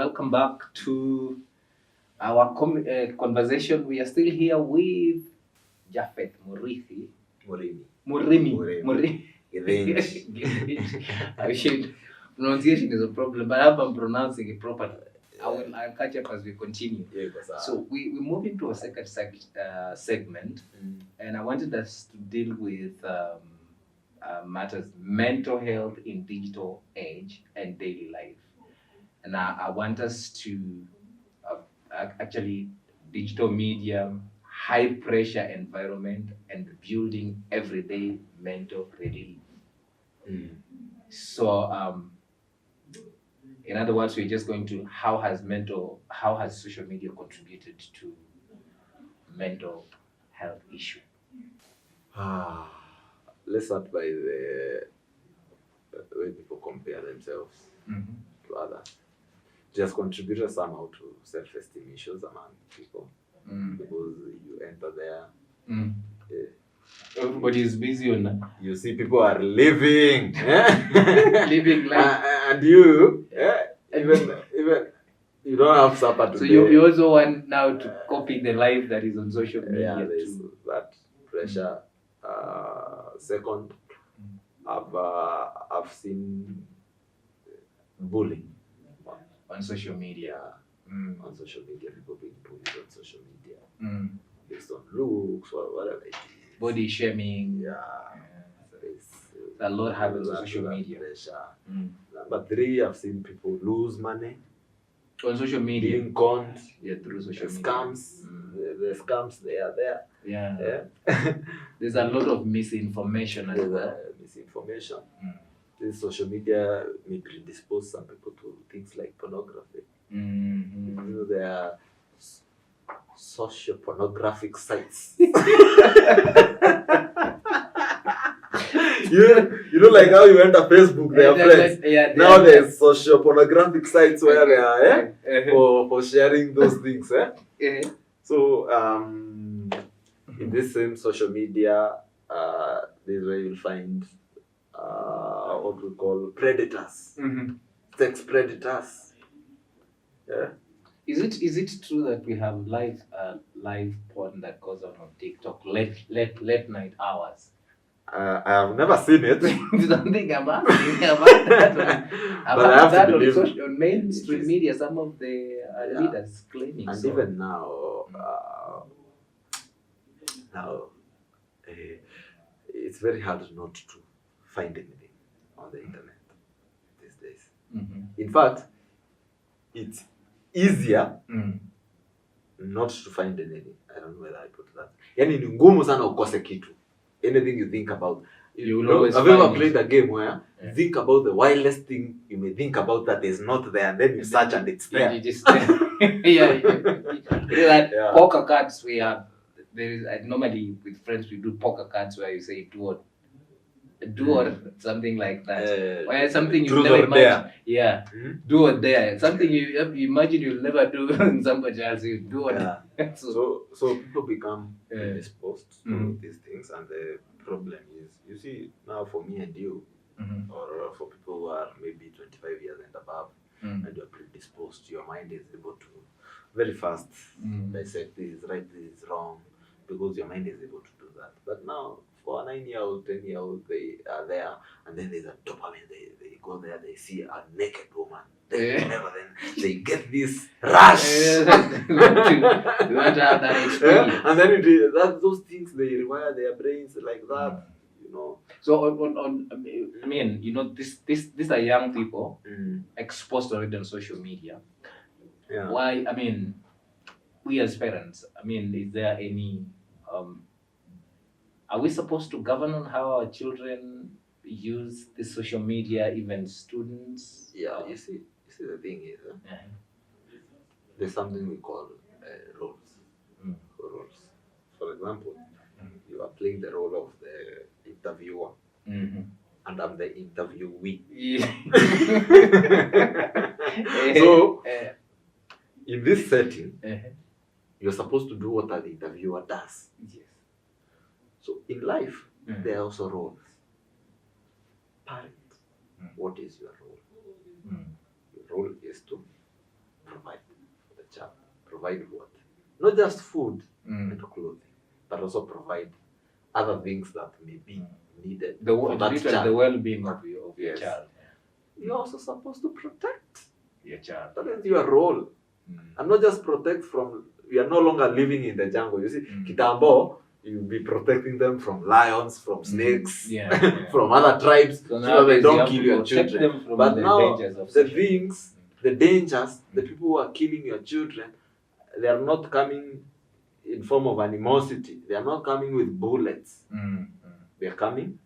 welcome back to our conversation. We are still here with Japhet Murithi. Murimi. I should pronunciation is a problem, but I hope I'm pronouncing it properly. I'll catch up as we continue. So we move into a second segment, and I wanted us to deal with matters mental health in digital age and daily life. And I want us to actually digital media, high pressure environment, and building everyday mental relief. So in other words, we're just going to how has social media contributed to mental health issue? Let's start by the way people compare themselves to others. Just contributed somehow to self-esteem issues among people because you enter there. Everybody is busy on that. You see people are living, living life, and you, even you don't have supper today. So you also want now to copy the life that is on social media. Yeah, there's that pressure. Second, I've seen bullying on social media. On social media, people being bullied on social media based on looks or whatever it is. Body shaming. There's a lot happens on social media. Pressure. Number three, I've seen people lose money on social media, being conned through social media. Scams. The scams, they are there. There's a lot of misinformation as well. Misinformation. This social media may predispose some people to things like pornography. You know, there are social pornographic sites. You know, like how you enter Facebook, they are friends. Now there's social pornographic sites where they are for sharing those things. So in this same social media, this is where you'll find what we call predators, sex predators. Is it true that we have live porn that goes on TikTok late night hours? I have never seen it. You don't think I'm asking about that? But I have to believe on mainstream media, some of the leaders claiming. And so. Even now, it's very hard not to find anything on the internet these days. In fact, it's easier not to find anything. I don't know whether I put that. Yani ni ngumu sana ukose kitu. Anything you think about. You will always have you ever played a game where you think about the wildest thing you may think about that is not there, and then you search and it's there? Poker cards we have. There is normally with friends we do poker cards where you say do or something like that. Where something you never imagine. Do or dare. Something you imagine you'll never do in somebody else, you do or So people become exposed to these things, and the problem is, you see, now for me and you, or for people who are maybe 25 years and above, and you're predisposed, your mind is able to very fast dissect this is right, this is wrong, because your mind is able to do that. But now, for a 9-year-old, 10-year-old, they are there, and then there's a dopamine. They go there, they see a naked woman. Then they get this rush. You want to have that experience. And then those things, they rewire their brains like that. You know. So I mean, you know, these are young people exposed already on social media. Why? I mean, we as parents, I mean, is there any are we supposed to govern on how our children use the social media, even students? You see the thing is, there's something we call roles. Roles. For example, you are playing the role of the interviewer, and I'm the interviewee. So, in this setting, you're supposed to do what the interviewer does. Yes. So in life, there are also roles. Parent, what is your role? Your role is to provide for the child. Provide what? Not just food and clothing, but also provide other things that may be needed for that child. The well-being of your child. You're also supposed to protect your child. That is your role. And not just protect from, we are no longer living in the jungle. You see, Kitambo, you'll be protecting them from lions, from snakes, from other tribes, so they don't kill your children. But now, the dangers, the people who are killing your children, they are not coming in form of animosity. They are not coming with bullets. They are coming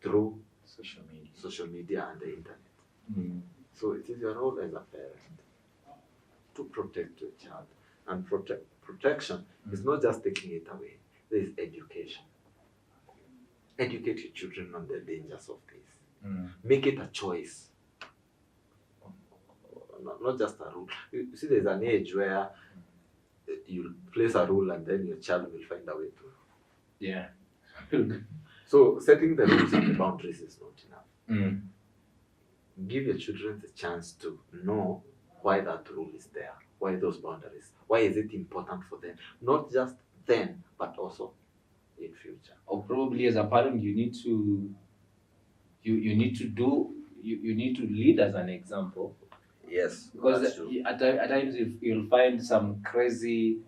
through social media and the internet. So it is your role as a parent to protect your child. And protection is not just taking it away. There is education. Educate your children on the dangers of this. Make it a choice. Not just a rule. You see, there's an age where you place a rule and then your child will find a way to. Yeah. So setting the rules and the boundaries is not enough. Give your children the chance to know why that rule is there, why those boundaries, why is it important for them, not just then, but also in future. Or probably as a parent, you need to lead as an example. Yes, because at times you'll find some crazy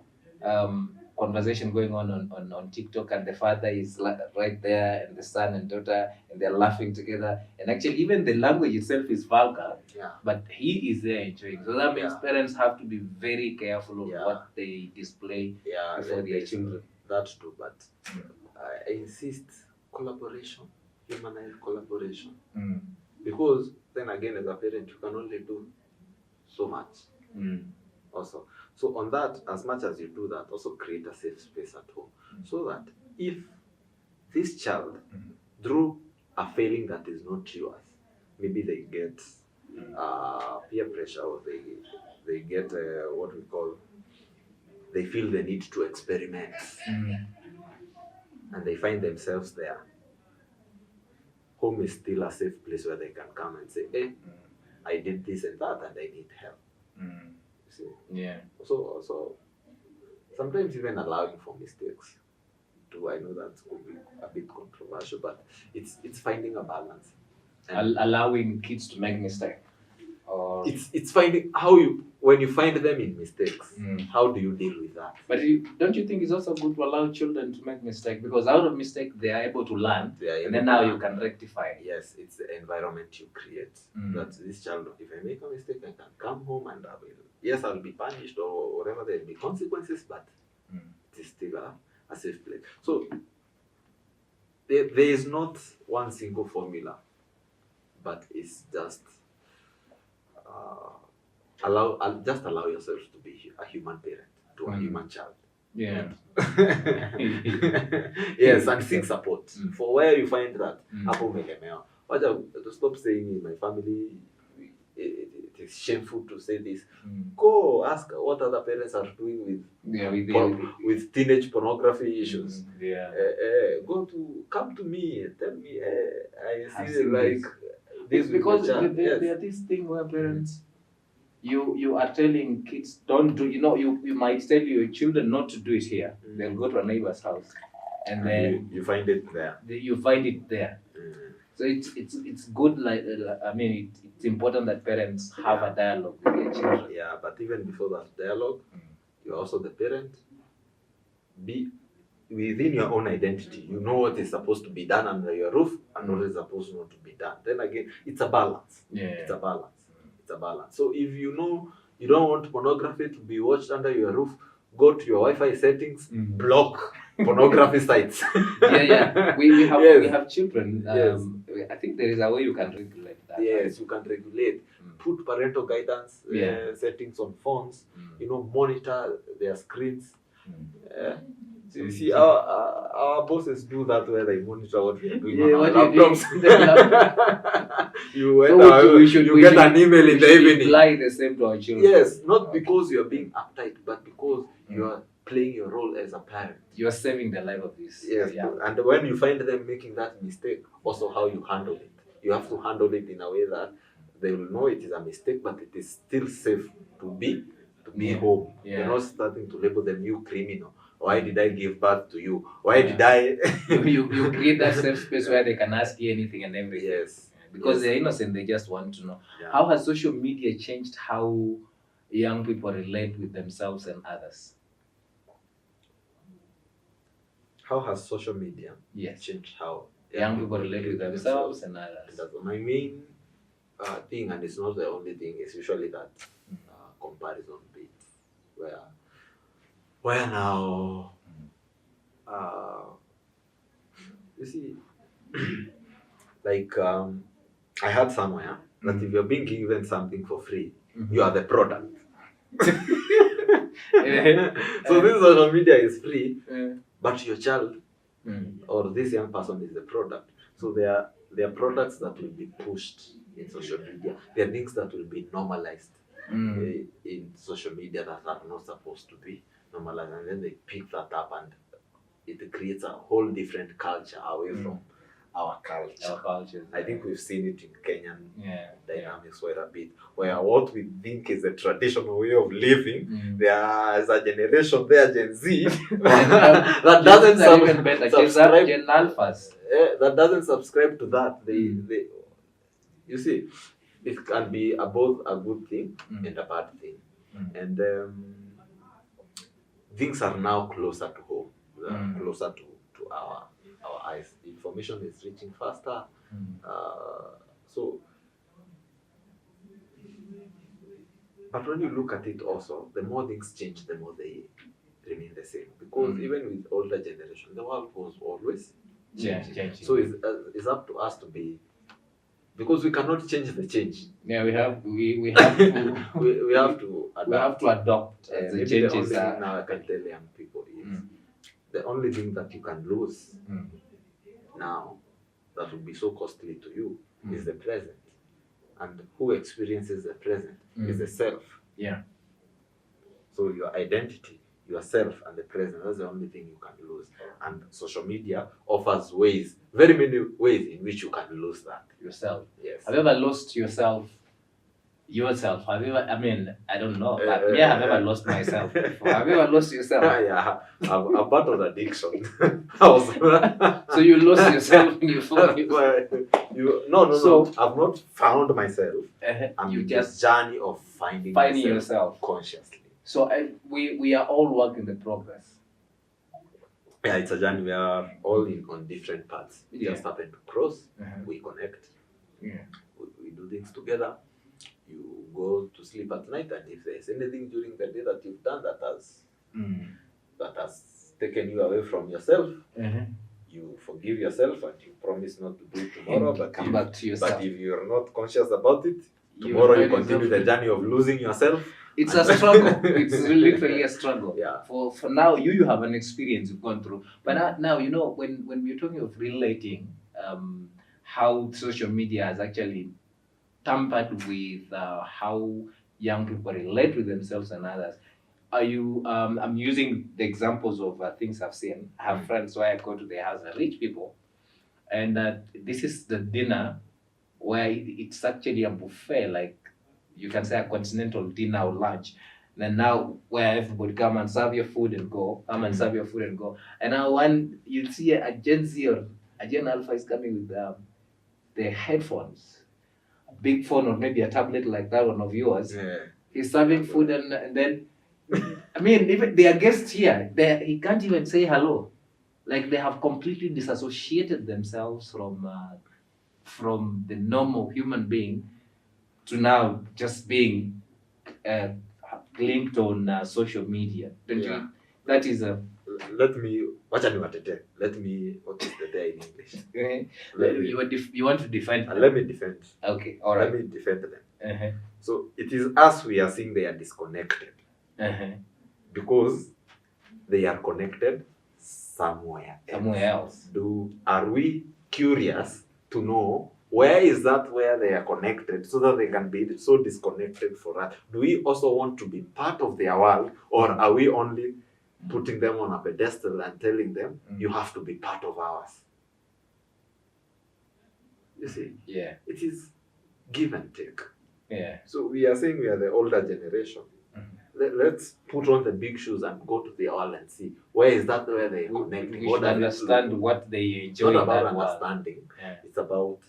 conversation going on TikTok, and the father is right there, and the son and daughter, and they're laughing together, and actually even the language itself is vulgar, but he is there enjoying. So that means parents have to be very careful of what they display before their children. That's true, but I insist collaboration, humanized collaboration, because then again, as a parent, you can only do so much. Also, so on that, as much as you do that, also create a safe space at home, so that if this child, through a failing that is not yours, maybe they get peer pressure, or they get what we call, they feel the need to experiment, and they find themselves there. Home is still a safe place where they can come and say, hey, I did this and that, and I need help. You see? Yeah. So sometimes even allowing for mistakes too. I know that's could be a bit controversial, but it's finding a balance. Allowing kids to make mistakes. Or it's finding how you, when you find them in mistakes, how do you deal with that? But don't you think it's also good to allow children to make mistakes, because out of mistake they are able to learn, and then now you can rectify it. Yes, it's the environment you create. That this child, if I make a mistake, I can come home and I'll be punished or whatever, there will be consequences, but it is still a safe place. So there is not one single formula, but it's just allow yourself to be a human parent to a human child. Yeah. Yes, and seek support for where you find that. To stop saying in my family, it is shameful to say this. Go ask what other parents are doing with teenage pornography issues. Come to me and tell me, I see like this. Because there are this thing where parents, you are telling kids, don't do, you might tell your children not to do it here. They'll go to a neighbor's house, and then you find it there. You find it there. So it's good. It's important that parents have a dialogue with their children. Yeah, but even before that dialogue, you're also the parent. Be within your own identity. You know what is supposed to be done under your roof and what is supposed not to be done. Then again, it's a balance. It's a balance. It's a balance. So if you know you don't want pornography to be watched under your roof, go to your Wi-Fi settings, block pornography sites. We have children. I think there is a way you can regulate that. Yes, you can regulate. Put parental guidance settings on phones. Monitor their screens. So you see, our bosses do that, where they monitor what we are doing on our laptops. You get an email in the evening. Apply the same to our children. Yes, not because you are being uptight, but because you are playing your role as a parent. You are saving the life of this. Yes, and when you find them making that mistake, also how you handle it. You have to handle it in a way that they will know it is a mistake, but it is still safe to be home. Yeah. They're not starting to label them, you criminal. Why did I give birth to you? Why did I? you create that safe space where they can ask you anything and everything. Yes. Because they're innocent, they just want to know. Yeah. How has social media changed how young people relate with themselves and others? How has social media changed how young people relate with themselves and others? That's my main thing, and it's not the only thing. It's usually that comparison bit where now you see like I heard somewhere that if you're being given something for free, you are the product. So this social media is free, but your child or this young person is the product. So there are products that will be pushed in social media. There are things that will be normalized in social media that are not supposed to be normalized, and then they pick that up, and it creates a whole different culture away from our culture. I think we've seen it in Kenyan dynamics where what we think is a traditional way of living, there is a generation there, Gen Z, that doesn't subscribe. Gen Alphas. That doesn't subscribe to that. They you see, it can be both a good thing and a bad thing, and things are now closer to home, closer to our eyes. Information is reaching faster, so. But when you look at it also, the more things change, the more they remain the same. Because even with older generation, the world was always changing. So it's up to us to be, because we cannot change the change. Yeah, we have to we have to adapt. We have to adopt the changes. The only thing now I can tell young people is the only thing that you can lose now that will be so costly to you is the present. And who experiences the present is the self. Yeah. So your identity, yourself, and the present, that's the only thing you can lose. And social media offers very many ways in which you can lose that. Yourself. Yes. Have you ever lost yourself? Have you ever, I don't know. I have ever lost myself before. Have you ever lost yourself? Yeah, I'm part of addiction. So you lost yourself when you found No. So, I've not found myself. I'm you just journey of finding yourself consciously. So we are all work in the progress. Yeah, it's a journey. We are all on different paths. We just happen to cross. We connect. Yeah. We do things together. You go to sleep at night, and if there's anything during the day that you've done that has taken you away from yourself, you forgive yourself and you promise not to do it tomorrow. But come back to yourself. But if you're not conscious about it, tomorrow you continue the journey of losing yourself. It's a struggle. It's literally a struggle. Yeah. For now, you have an experience you've gone through. But now when we're talking of relating, how social media has actually tampered with how young people relate with themselves and others. Are you? I'm using the examples of things I've seen. I have friends where I go to their house, rich people, and this is the dinner where it's actually a buffet, like you can say a continental dinner or lunch. And now where everybody come and serve your food and go, And now when you see a Gen Z or a Gen Alpha is coming with the headphones, a big phone or maybe a tablet like that one of yours. Yeah. He's serving food and then, even their guests here, he can't even say hello. Like they have completely disassociated themselves from the normal human being to now just being linked on social media. Don't you? That is a. What is the day in English? You want to defend them? Let me defend. Okay, all right. Let me defend them. So it is us we are seeing they are disconnected. Because they are connected somewhere else. Are we curious to know where is that where they are connected so that they can be so disconnected for us? Do we also want to be part of their world, or are we only putting them on a pedestal and telling them you have to be part of ours? You see? Yeah. It is give and take. Yeah. So we are saying we are the older generation. Let's put on the big shoes and go to the world and see where is that where they connect. We should understand what they enjoy. It's not about understanding. Yeah. It's about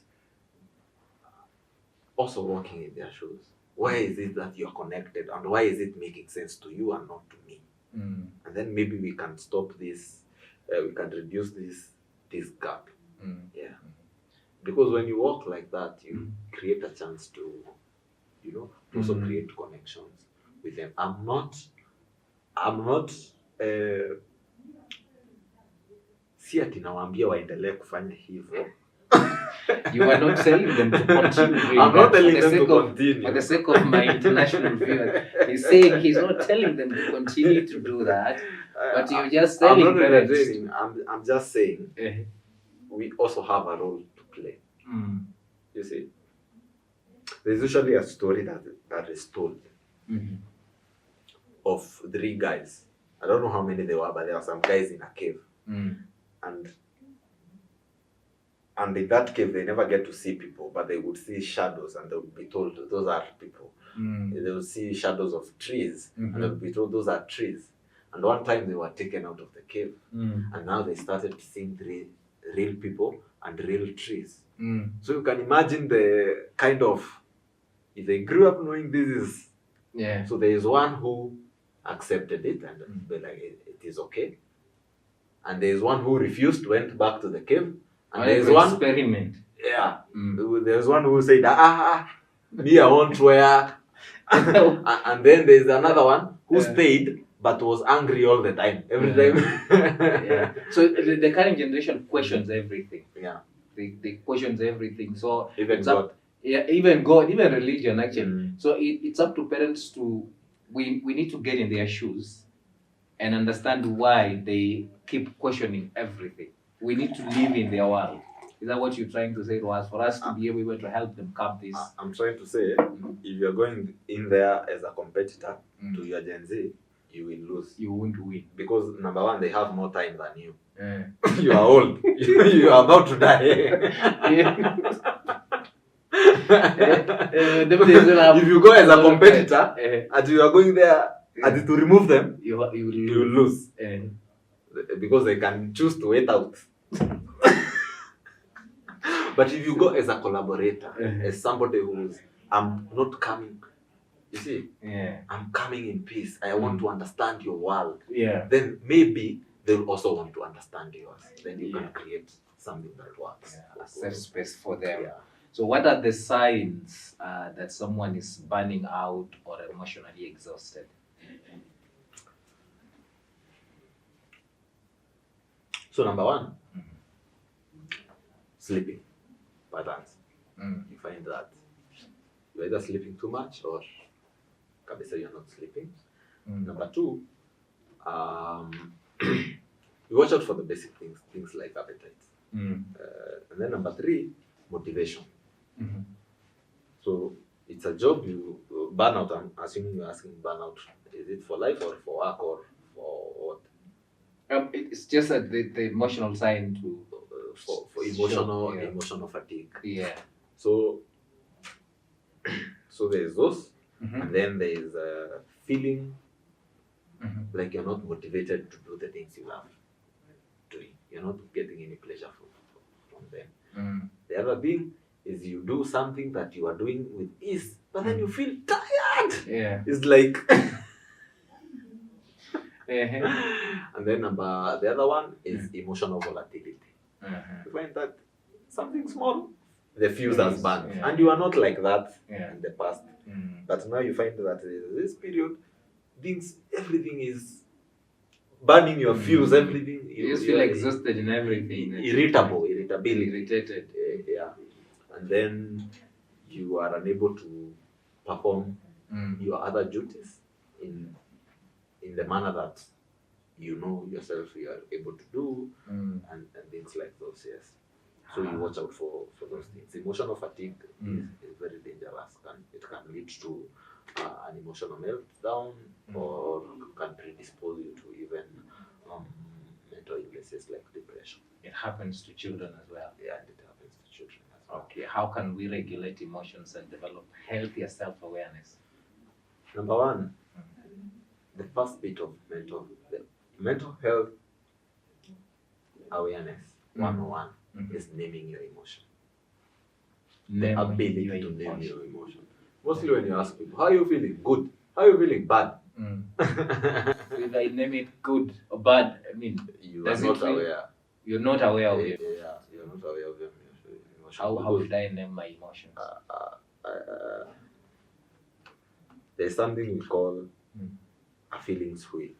also walking in their shoes. Why is it that you're connected, and why is it making sense to you and not to me? And then maybe we can stop this. We can reduce this gap. Yeah. Because when you walk like that, you create a chance to, also create connections with them. I'm not si ati nawaambia waendelee kufanya hivyo. You are not telling them to continue doing I'm not telling them to continue. For the sake of my international viewers, he's saying he's not telling them to continue to do that, but you're just telling them. I'm just saying we also have a role to play. You see, there's usually a story that is told of 3 guys. I don't know how many there were, but there were some guys in a cave. And in that cave, they never get to see people, but they would see shadows, and they would be told those are people. They would see shadows of trees, and they would be told those are trees. And one time they were taken out of the cave, and now they started seeing real people and real trees. So you can imagine the kind of, if they grew up knowing this is, so there is one who accepted it and be like, it is okay. And there is one who refused, went back to the cave. And there's one experiment. Yeah. There's one who said, me, I won't wear. And then there's another one who stayed but was angry all the time. Every time. Yeah. So the current generation questions everything. Yeah. They questions everything. So even God. Even God, even religion actually. So it's up to parents to we need to get in their shoes and understand why they keep questioning everything. We need to live in their world. Is that what you're trying to say to us? For us to be able to help them curb this? I'm trying to say, if you're going in there as a competitor to your Gen Z, you will lose. You won't win. Because number one, they have more time than you. You are old. You are about to die. If you go as a competitor, and you are going there and to remove them, you will lose. Because they can choose to wait out. But if you go as a collaborator, as somebody who's, I'm not coming, you see, I'm coming in peace. I want to understand your world. Then maybe they'll also want to understand yours. Then you can create something that works. A safe space for them. So what are the signs that someone is burning out or emotionally exhausted? So number one, sleeping patterns. You find that you're either sleeping too much or kabisa you're not sleeping. Number two, you watch out for the basic things like appetite. And then number three, motivation. So it's a job you burnout. I'm assuming you're asking burnout. Is it for life or for work or for what? It's just the emotional side to for emotional fatigue. So there's those, and then there's feeling like you're not motivated to do the things you love doing. You're not getting any pleasure from them. The other thing is you do something that you are doing with ease, but then you feel tired. It's like. And then the other one is emotional volatility. You find that something small, the fuse has burned, and you are not like that in the past. But now you find that this period, everything is burning your fuse. Everything you just feel exhausted in everything. Irritated. And then you are unable to perform your other duties in the manner that you know yourself you are able to do, and things like those. So you watch out for those things. Emotional fatigue is very dangerous. It can lead to an emotional meltdown, or can predispose you to even mental illnesses like depression. It happens to children as well. Yeah, it happens to children as Okay, how can we regulate emotions and develop healthier self-awareness? Number one, the first bit of mental health awareness, 101, is naming your emotion. The ability to name your emotion. Mostly when you ask people, how are you feeling? Good. How are you feeling? Bad. If I name it good or bad, I mean, you are not aware. You're not aware of it. Yeah, you're not aware of your emotion. How should I name my emotions? There's something we call a feelings wheel.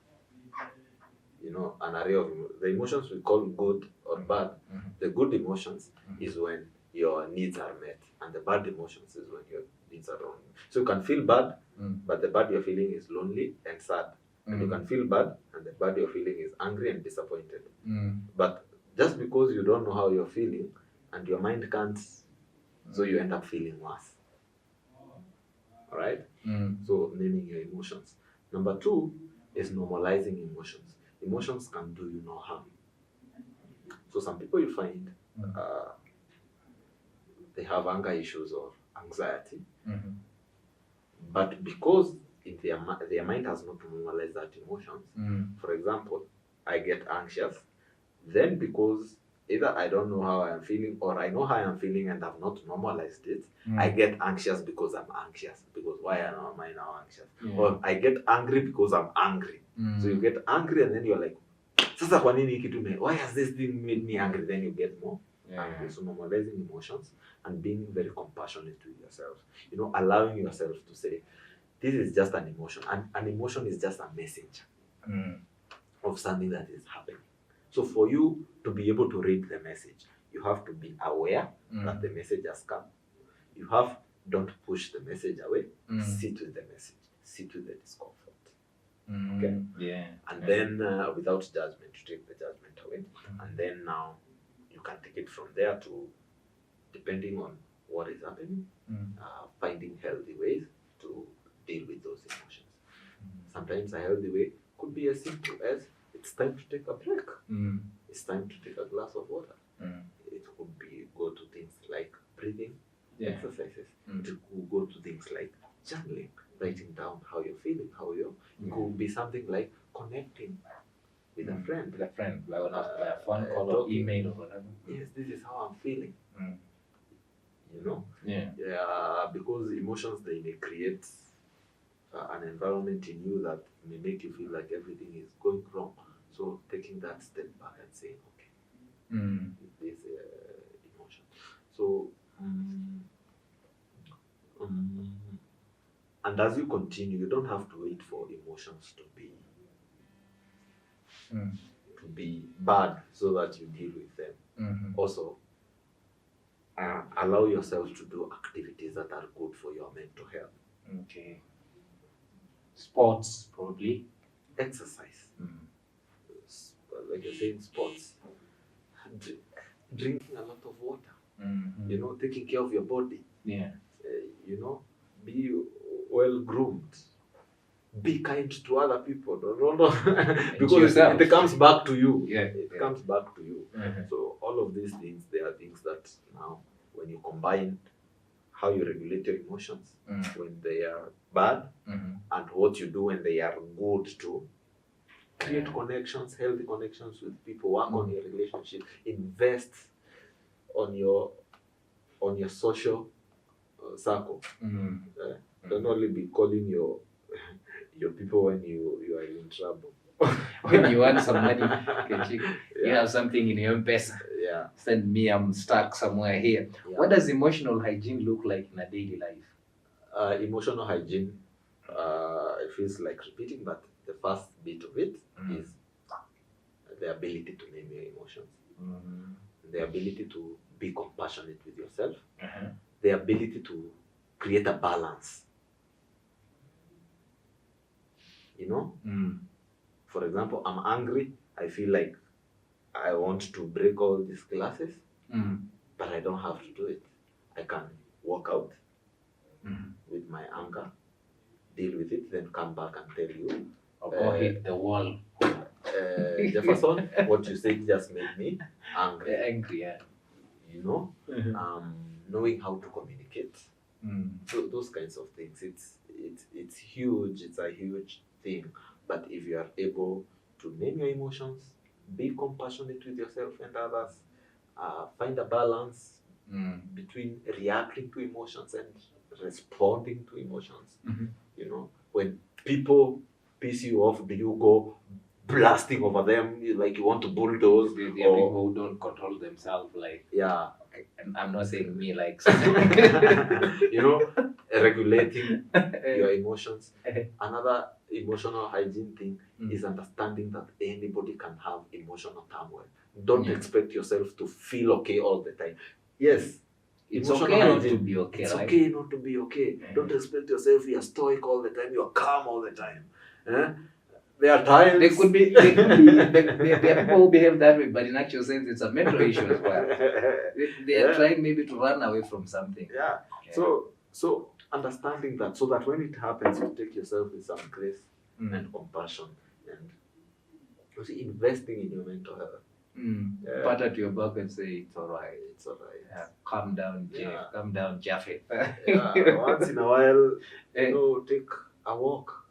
You know, an array of the emotions we call good or bad. The good emotions is when your needs are met, and the bad emotions is when your needs are wrong. So you can feel bad, but the bad you're feeling is lonely and sad. And you can feel bad, and the bad you're feeling is angry and disappointed. But just because you don't know how you're feeling, and your mind can't, so you end up feeling worse. All right? So naming your emotions. Number two is normalizing emotions. Emotions can do you no harm. So some people you find they have anger issues or anxiety, but because their mind has not normalized that emotions. For example, I get anxious, then because either I don't know how I am feeling or I know how I am feeling and have not normalized it, I get anxious because I'm anxious. Because why am I now anxious? Or I get angry because I'm angry. So you get angry and then you're like, sasa kwa nini hiki why has this thing made me angry? Then you get more angry. So normalizing emotions and being very compassionate with yourself. You know, allowing yourself to say, this is just an emotion. And an emotion is just a message of something that is happening. So for you to be able to read the message, you have to be aware that the message has come. Don't push the message away. Sit with the message. Sit with the discomfort. Okay? Yeah. And then without judgment, you take the judgment away. And then now you can take it from there to, depending on what is happening, finding healthy ways to deal with those emotions. Sometimes a healthy way could be as simple as, it's time to take a break. It's time to take a glass of water. It could be go to things like breathing exercises. It could go to things like journaling, writing down how you're feeling, it could be something like connecting with a friend. With a friend, like a phone call or email or whatever. Yes, this is how I'm feeling. You know? Yeah. Because emotions, they may create an environment in you that may make you feel like everything is going wrong. So taking that step back and saying, okay, this emotion. So, and as you continue, you don't have to wait for emotions to be bad so that you deal with them. Also, allow yourself to do activities that are good for your mental health. Okay. Sports, probably. Exercise. Like you're saying, sports. Drinking a lot of water. You know, taking care of your body. Yeah. You know, be well groomed. Be kind to other people. No. Because it comes back to you. It comes back to you. So all of these things, they are things that now, when you combine how you regulate your emotions when they are bad and what you do when they are good too, create connections, healthy connections with people, work on your relationship, invest on your social circle. Don't only be calling your people when you are in trouble. When you want some money, you have something in your M-Pesa. Send me, I'm stuck somewhere here. What does emotional hygiene look like in a daily life? Emotional hygiene, it feels like repeating, but the first bit of it is the ability to name your emotions, the ability to be compassionate with yourself, the ability to create a balance. You know? For example, I'm angry, I feel like I want to break all these glasses, but I don't have to do it. I can walk out with my anger, deal with it, then come back and tell you. Or go hit the wall. Jefferson, what you said just made me angry. Angry, yeah. You know? knowing how to communicate. So those kinds of things, it's huge. It's a huge thing. But if you are able to name your emotions, be compassionate with yourself and others, find a balance between reacting to emotions and responding to emotions. You know, when people piss you off, do you go blasting over them like you want to bulldoze? There are people who don't control themselves, like, yeah. Okay, and I'm not saying me, like, you know, regulating your emotions. Another emotional hygiene thing is understanding that anybody can have emotional turmoil. Don't expect yourself to feel okay all the time. Yes, it's okay not to be okay. It's right? okay not to be okay. Don't expect yourself you're stoic all the time, you're calm all the time. There are times there could be there are people who behave that way, but in actual sense, it's a mental issue as well. They are trying maybe to run away from something. Yeah. So understanding that, so that when it happens, you take yourself with some grace and compassion, and you see, investing in your mental health. Pat at your back and say it's alright. It's alright. Yeah. Calm down, Jeff. Calm down, Jaffe. Once in a while, take a walk.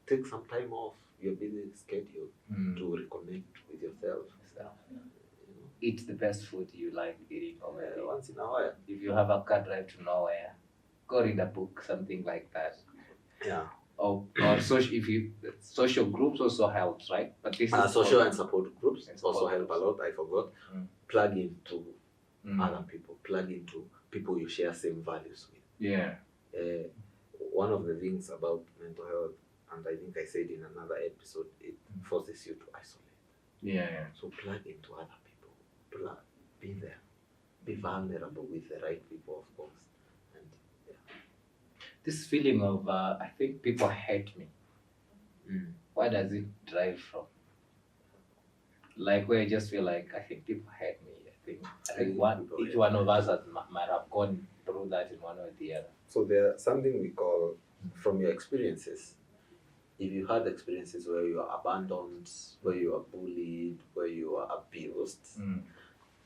Take some time off your busy schedule to reconnect with yourself. Eat the best food you like eating already. Once in a while. If you have a car drive to nowhere, go read a book, something like that. Yeah. Or social groups also helps, right? But this is social and support groups also help a lot. I forgot. Plug into other people. Plug into people you share same values with. Yeah. One of the things about mental health, and I think I said in another episode, it forces you to isolate. Yeah. So plug into other people. Be there. Be vulnerable with the right people, of course. And this feeling of I think people hate me. Where does it drive from? Like where I just feel like I think people hate me. I think each one of us might have gone through that in one or the other. So there's something we call, from your experiences, if you had experiences where you are abandoned, where you are bullied, where you are abused,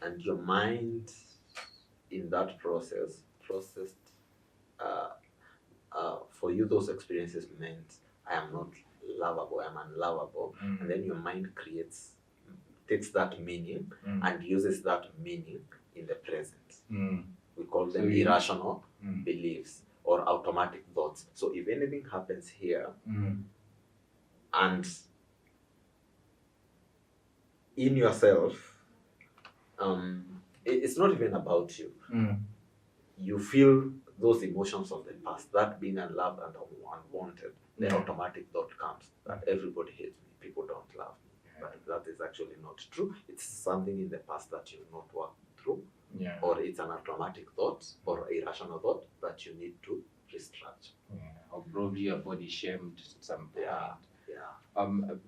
and your mind in that processed, for you those experiences meant I am not lovable, I'm unlovable, and then your mind takes that meaning and uses that meaning in the present. We call them irrational beliefs or automatic thoughts. So if anything happens here, and in yourself, it's not even about you. You feel those emotions of the past, that being unloved and unwanted. The automatic thought comes that everybody hates me, people don't love me. But that is actually not true. It's something in the past that you've not worked through. Or it's an automatic thought or irrational thought that you need to restructure. Or probably your body shamed at some point.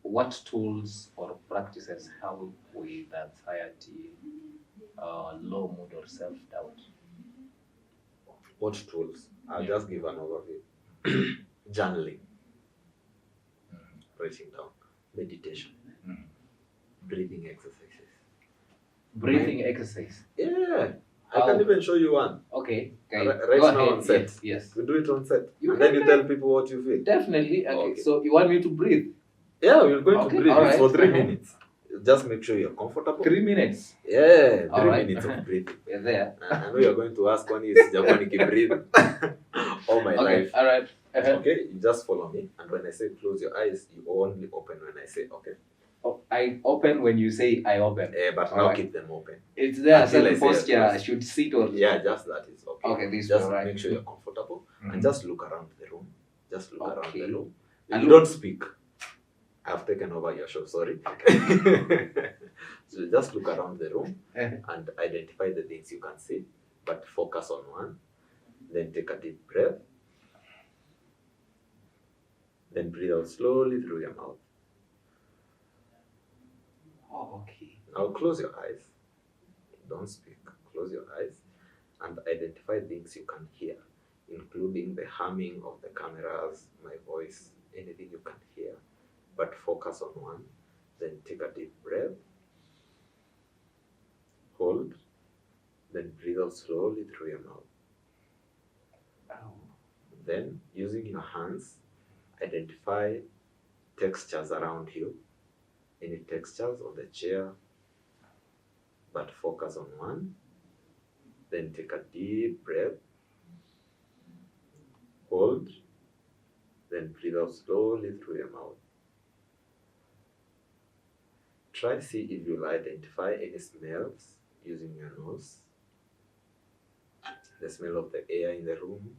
What tools or practices help with anxiety, low mood, or self-doubt? What tools? I'll just give an overview. Journaling, writing down, meditation, breathing exercises. Breathing exercise? Yeah. I can even show you one. Okay. Right now on set. Yes. We do it on set. And then you tell people what you feel. Definitely. Okay. So you want me to breathe? Yeah, we're going to breathe. It's for 3 minutes. Just make sure you're comfortable. 3 minutes? Yeah, 3 minutes of breathing. We're there. I know you're going to ask when is Japaniki breathe all my life. All right. Okay, you just follow me. And when I say close your eyes, you only open when I say okay. I open when you say I open. But now keep them open. It's there a certain posture I should sit or... Yeah, just that is okay. Okay, this just right. Make sure you're comfortable and just look around the room. Just look around the room. And you don't speak. I've taken over your show, sorry. So just look around the room and identify the things you can see, but focus on one. Then take a deep breath. Then breathe out slowly through your mouth. Okay. Now close your eyes. Don't speak. Close your eyes and identify things you can hear, including the humming of the cameras, my voice, anything you can hear. But focus on one. Then take a deep breath. Hold. Then breathe breathe out slowly through your mouth. Oh. Then, using your hands, identify textures around you. Any textures on the chair, but focus on one. Then take a deep breath. Hold. Then breathe out slowly through your mouth. Try to see if you'll identify any smells using your nose. The smell of the air in the room.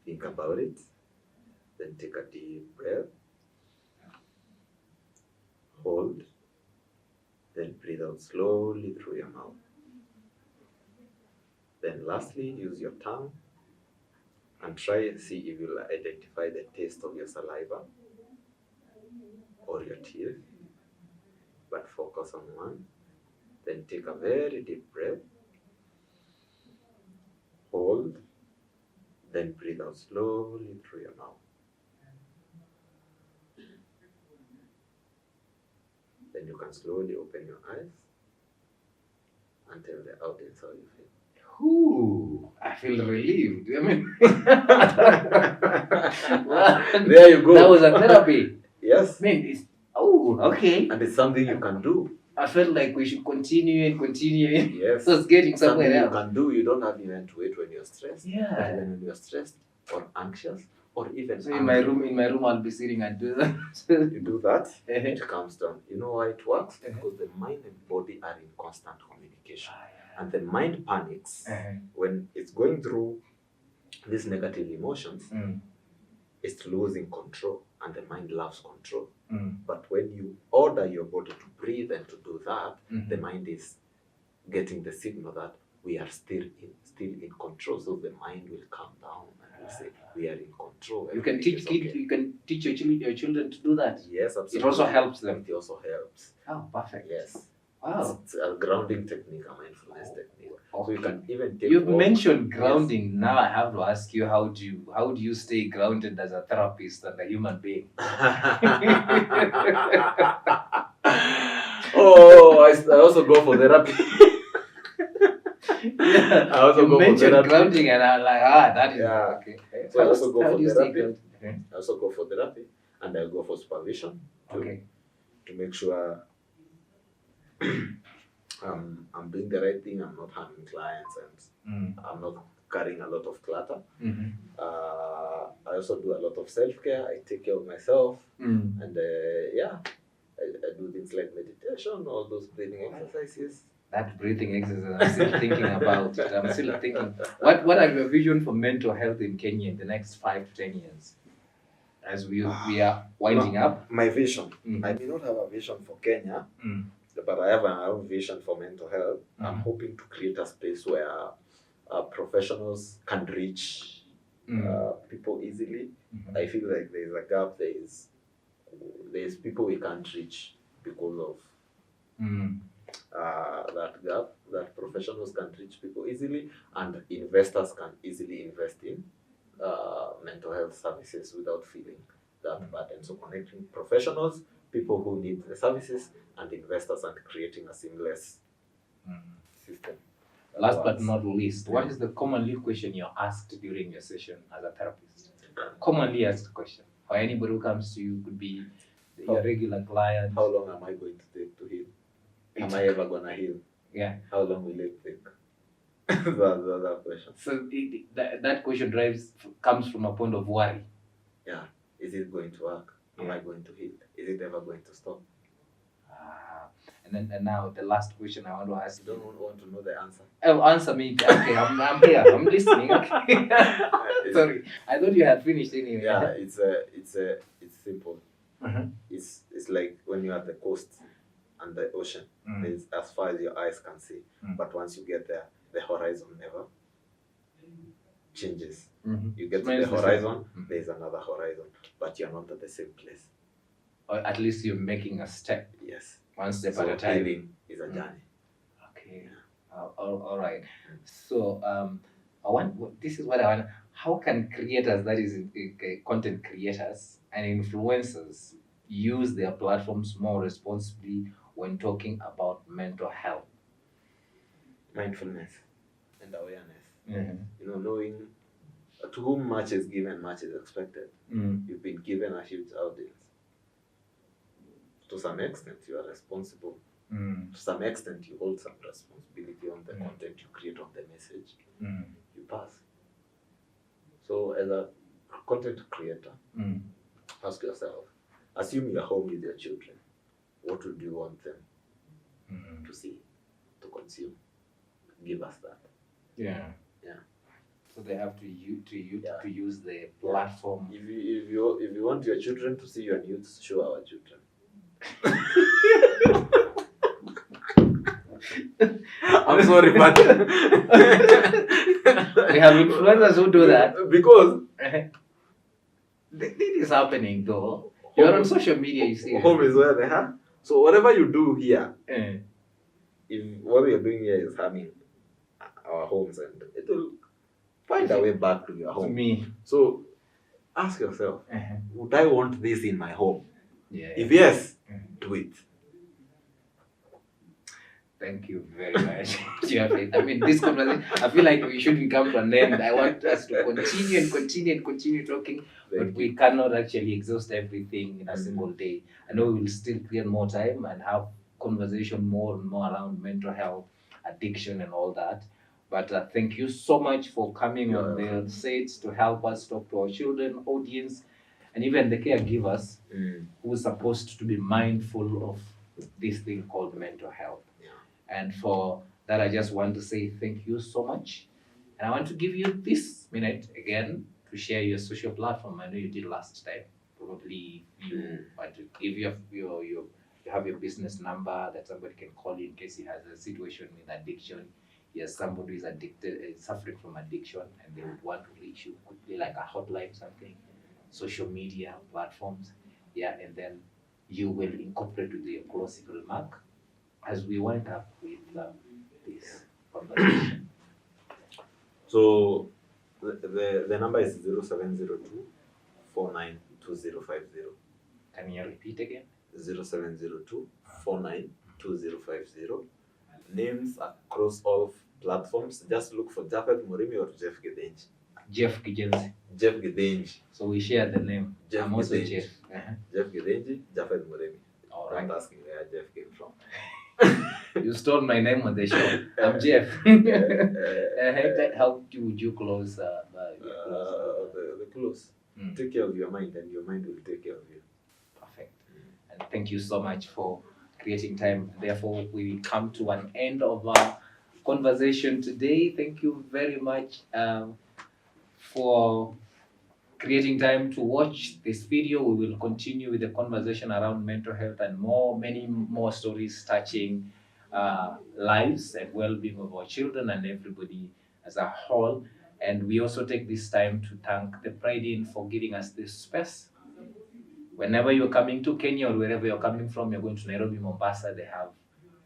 Think about it. Then take a deep breath. Hold. Then breathe out slowly through your mouth. Then lastly, use your tongue and try and see if you'll identify the taste of your saliva or your teeth. But focus on one. Then take a very deep breath. Hold. Then breathe out slowly through your mouth. Then you can slowly open your eyes and tell the audience how you feel. Ooh, I feel relieved. I mean, there you go. That was a therapy. Yes. I mean, it's, okay. And it's something you can do. I felt like we should continue and continue. Yes. So it's getting somewhere something else. you can do. You don't have even to wait when you're stressed. Yeah. But even when you're stressed or anxious or even So in my room, I'll be sitting and do that. you do that, it calms down. You know why it works? Because the mind and body are in constant communication. And the mind panics when it's going through these negative emotions. It's losing control, and the mind loves control. But when you order your body to breathe and to do that, the mind is getting the signal that we are still in control. So the mind will calm down and will say we are in control. You can teach kids. You can teach your children to do that. Yes, absolutely. It also helps them. It also helps. Oh, perfect. Yes. Wow. It's a grounding technique, a mindfulness technique. So you can even take. You've mentioned grounding. Yes. Now I have to ask you, how do you stay grounded as a therapist and a human being? I also go for therapy. Yeah. I also go for therapy. Grounding, and I'm like, that is okay. So I also go for therapy. I also go for therapy, and I go for supervision to make sure I'm doing the right thing. I'm not harming clients, and I'm not carrying a lot of clutter. I also do a lot of self-care. I take care of myself, and I do things like meditation, all those breathing exercises. That breathing exercise, I'm still thinking about it. I'm still thinking, what are your vision for mental health in Kenya in the next 5 to 10 years? As we are winding up. My vision. I may not have a vision for Kenya, but I have a vision for mental health. I'm hoping to create a space where professionals can reach people easily. I feel like there's a gap. There's people we can't reach because of that gap. That professionals can reach people easily, and investors can easily invest in mental health services without feeling that burden. So connecting professionals, people who need the services, and investors, and creating a seamless system. Last but not least, what is the commonly question you're asked during your session as a therapist? Commonly asked question. Or anybody who comes to you, could be your regular client. How long am I going to take to heal? Am I ever going to heal? Yeah. How long will it take? That's that question. So that question comes from a point of worry. Yeah. Is it going to work? Am I going to heal? Is it ever going to stop? And now the last question I want to ask. You don't want to know the answer? Oh, answer me. Okay, I'm here. I'm listening. Okay. Sorry, I thought you had finished anyway. Yeah, it's simple. It's like when you're at the coast and the ocean. It's as far as your eyes can see. But once you get there, the horizon never changes. You get to the horizon, there's another horizon, but you're not at the same place. Or at least you're making a step. Yes. One step at a time. Healing is a journey. Okay. All right. So this is what I want. How can creators, that is content creators and influencers, use their platforms more responsibly when talking about mental health? Mindfulness. and awareness. Knowing to whom much is given, much is expected. You've been given a huge audience. To some extent, you are responsible. To some extent, you hold some responsibility on the content you create, on the message you pass. So, as a content creator, ask yourself, assume you're home with your children, what would you want them to see, to consume? Give us that. Yeah. So they have to use the platform. If you want your children to see your news, show our children. I'm sorry, but we have influencers who do that because this is happening though. You're on social media, you see. Home is where they are. So whatever you do here, if what you're doing here is harming our homes, and it will find a way back to your home. To me. So ask yourself, would I want this in my home? If yes, do it. Thank you very much. I mean, this conversation, I feel like we shouldn't come to an end. I want us to continue talking, but we cannot actually exhaust everything in a single day. I know we will still create more time and have conversation more and more around mental health, addiction, and all that. But thank you so much for coming on the sets to help us talk to our children, audience, and even the caregivers who are supposed to be mindful of this thing called mental health. And for that, I just want to say thank you so much. And I want to give you this minute again to share your social platform. I know you did last time. Probably you want to give you have your business number that somebody can call you in case he has a situation with addiction. Yes, somebody is addicted, suffering from addiction, and they would want to reach you quickly, like a hotline, something, social media platforms. And then you will incorporate with your classical mark as we wind up with this conversation. So the number is 0702 492050. Can you repeat again? 0702 492050. Names across all platforms. Just look for Japhet Murimi or Jeff Gedenji. Jeff Gedenji. Jeff Gedenji. So we share the name. Jeff I'm also Gedenji. Jeff. Jeff Gedenji, Japhet Murimi. All right. Not asking where Jeff came from. You stole my name on the show. I'm Jeff. How would you close? The close. Take care of your mind, and your mind will take care of you. Perfect. And thank you so much for creating time. Therefore, we come to an end of our conversation today. Thank you very much for creating time to watch this video. We will continue with the conversation around mental health and many more stories touching lives and well-being of our children and everybody as a whole. And we also take this time to thank the Pride Inn for giving us this space. Whenever you're coming to Kenya or wherever you're coming from, you're going to Nairobi, Mombasa, they have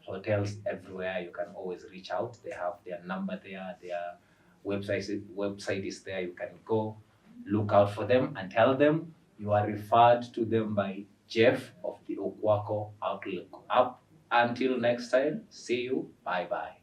hotels everywhere. You can always reach out. They have their number there, their website is there. You can go look out for them and tell them you are referred to them by Jeff of the Okwako Outlook. Up until next time, see you. Bye-bye.